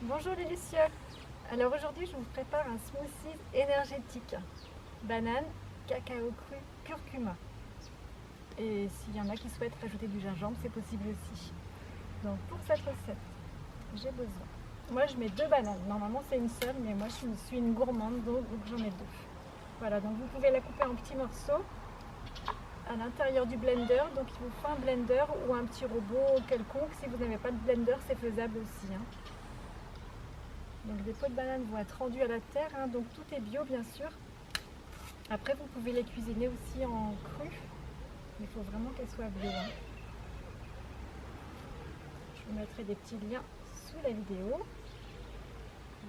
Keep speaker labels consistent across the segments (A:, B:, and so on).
A: Bonjour les lucioles. Alors aujourd'hui je vous prépare un smoothie énergétique. Banane, cacao cru, curcuma. Et s'il y en a qui souhaitent rajouter du gingembre, c'est possible aussi. Donc pour cette recette, j'ai besoin. Moi je mets 2 bananes. Normalement c'est une seule, mais moi je suis une gourmande, donc j'en mets 2. Voilà, donc vous pouvez la couper en petits morceaux à l'intérieur du blender. Donc il vous faut un blender ou un petit robot quelconque. Si vous n'avez pas de blender, c'est faisable aussi. Donc les peaux de banane vont être rendues à la terre, donc tout est bio bien sûr. Après vous pouvez les cuisiner aussi en cru, il faut vraiment qu'elles soient bio. Je vous mettrai des petits liens sous la vidéo.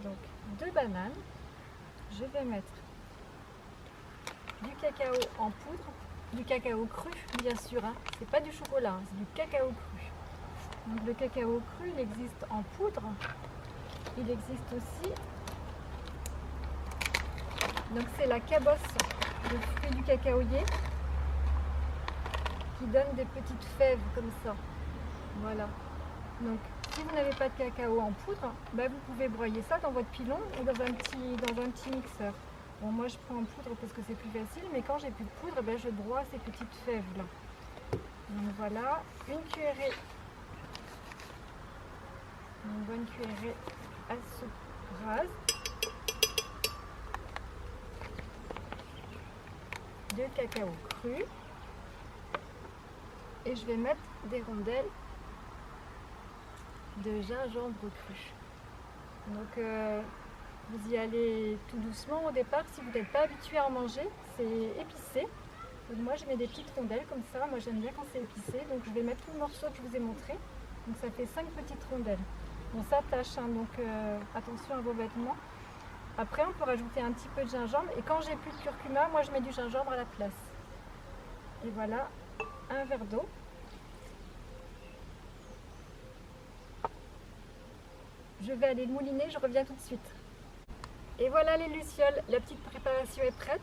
A: Donc 2 bananes, je vais mettre du cacao en poudre, du cacao cru bien sûr, c'est pas du chocolat, c'est du cacao cru. Donc le cacao cru il existe en poudre. Il existe aussi, donc c'est la cabosse, le fruit du cacaoyer, qui donne des petites fèves comme ça. Voilà. Donc si vous n'avez pas de cacao en poudre, vous pouvez broyer ça dans votre pilon ou dans un petit mixeur. Bon, moi je prends en poudre parce que c'est plus facile, mais quand j'ai plus de poudre, je broie ces petites fèves là. Donc voilà, une bonne cuillerée à soupe rase de cacao cru et je vais mettre des rondelles de gingembre cru. Donc vous y allez tout doucement au départ si vous n'êtes pas habitué à en manger, c'est épicé. Donc moi je mets des petites rondelles comme ça, moi j'aime bien quand c'est épicé, donc je vais mettre tout le morceau que je vous ai montré. Donc ça fait 5 petites rondelles. Bon, ça tâche, donc attention à vos vêtements. Après, on peut rajouter un petit peu de gingembre. Et quand j'ai plus de curcuma, moi je mets du gingembre à la place. Et voilà, un verre d'eau. Je vais aller le mouliner, je reviens tout de suite. Et voilà les lucioles, la petite préparation est prête.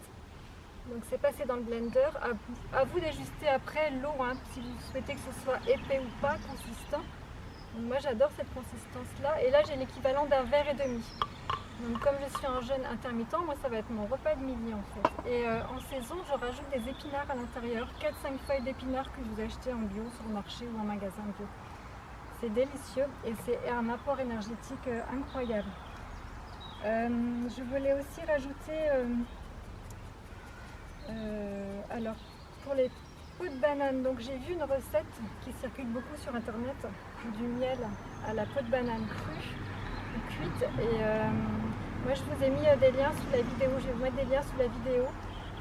A: Donc c'est passé dans le blender. À vous d'ajuster après l'eau, si vous souhaitez que ce soit épais ou pas, consistant. Donc moi j'adore cette consistance là et là j'ai l'équivalent d'un verre et demi. Donc comme je suis en jeûne intermittent, moi ça va être mon repas de midi en fait. Et en saison je rajoute des épinards à l'intérieur, 4-5 feuilles d'épinards que vous achetez en bio sur le marché ou en magasin bio. C'est délicieux et c'est un apport énergétique incroyable. Je voulais aussi rajouter, alors pour les peaux de banane, donc j'ai vu une recette qui circule beaucoup sur internet, du miel à la peau de banane crue ou cuite, et moi je vous ai mis des liens sous la vidéo, je vais vous mettre des liens sous la vidéo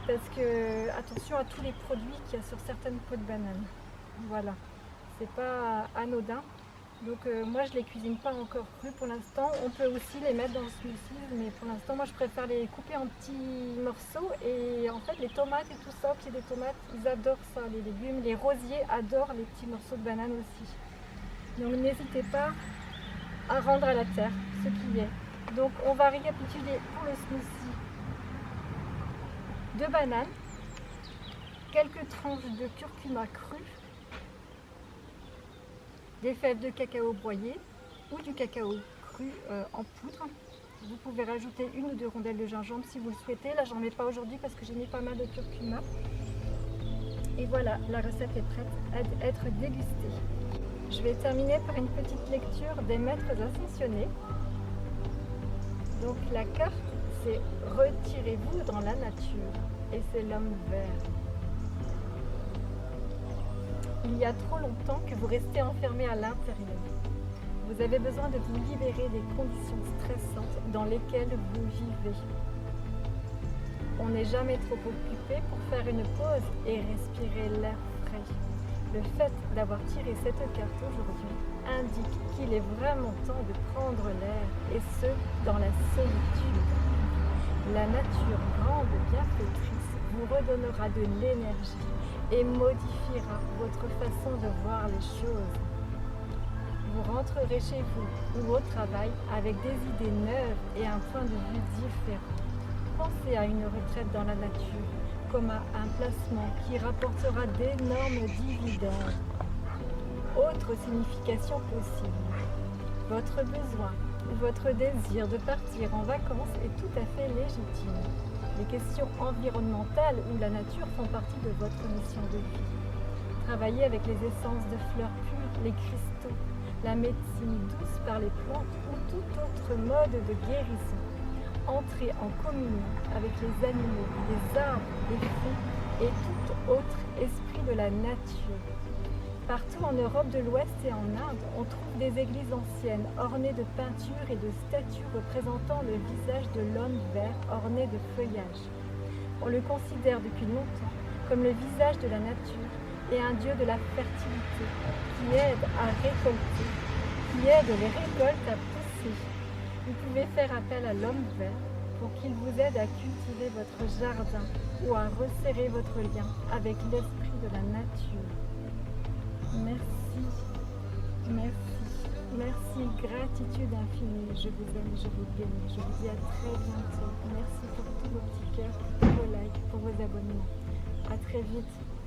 A: parce que attention à tous les produits qu'il y a sur certaines peaux de banane, voilà, c'est pas anodin. Donc moi je les cuisine pas encore crues pour l'instant, on peut aussi les mettre dans le smoothie, mais pour l'instant moi je préfère les couper en petits morceaux. Et en fait les tomates et tout ça, pieds des tomates, ils adorent ça, les légumes, les rosiers adorent les petits morceaux de banane aussi. Donc n'hésitez pas à rendre à la terre ce qui est. Donc on va récapituler pour le smoothie: 2 bananes, quelques tranches de curcuma cru, des fèves de cacao broyées ou du cacao cru en poudre. Vous pouvez rajouter 1 ou 2 rondelles de gingembre si vous le souhaitez. Là, j'en mets pas aujourd'hui parce que j'ai mis pas mal de curcuma. Et voilà, la recette est prête à être dégustée. Je vais terminer par une petite lecture des maîtres ascensionnés. Donc la carte, c'est « Retirez-vous dans la nature » et c'est l'homme vert. Il y a trop longtemps que vous restez enfermé à l'intérieur. Vous avez besoin de vous libérer des conditions stressantes dans lesquelles vous vivez. On n'est jamais trop occupé pour faire une pause et respirer l'air frais. Le fait d'avoir tiré cette carte aujourd'hui indique qu'il est vraiment temps de prendre l'air, et ce, dans la solitude. La nature grande bienfaitrice vous redonnera de l'énergie et modifiera votre façon de voir les choses. Vous rentrerez chez vous ou au travail avec des idées neuves et un point de vue différent. Pensez à une retraite dans la nature comme à un placement qui rapportera d'énormes dividendes. Autre signification possible: votre besoin Votre désir de partir en vacances est tout à fait légitime. Les questions environnementales ou la nature font partie de votre mission de vie. Travailler avec les essences de fleurs pures, les cristaux, la médecine douce par les plantes ou tout autre mode de guérison. Entrez en communion avec les animaux, les arbres, les fées et tout autre esprit de la nature. Partout en Europe de l'Ouest et en Inde, on trouve des églises anciennes ornées de peintures et de statues représentant le visage de l'homme vert orné de feuillage. On le considère depuis longtemps comme le visage de la nature et un dieu de la fertilité qui aide à récolter, qui aide les récoltes à pousser. Vous pouvez faire appel à l'homme vert pour qu'il vous aide à cultiver votre jardin ou à resserrer votre lien avec l'esprit de la nature. Merci, merci, merci, gratitude infinie. Je vous aime, je vous bénis. Je vous dis à très bientôt. Merci pour tous vos petits cœurs, pour vos likes, pour vos abonnements. À très vite.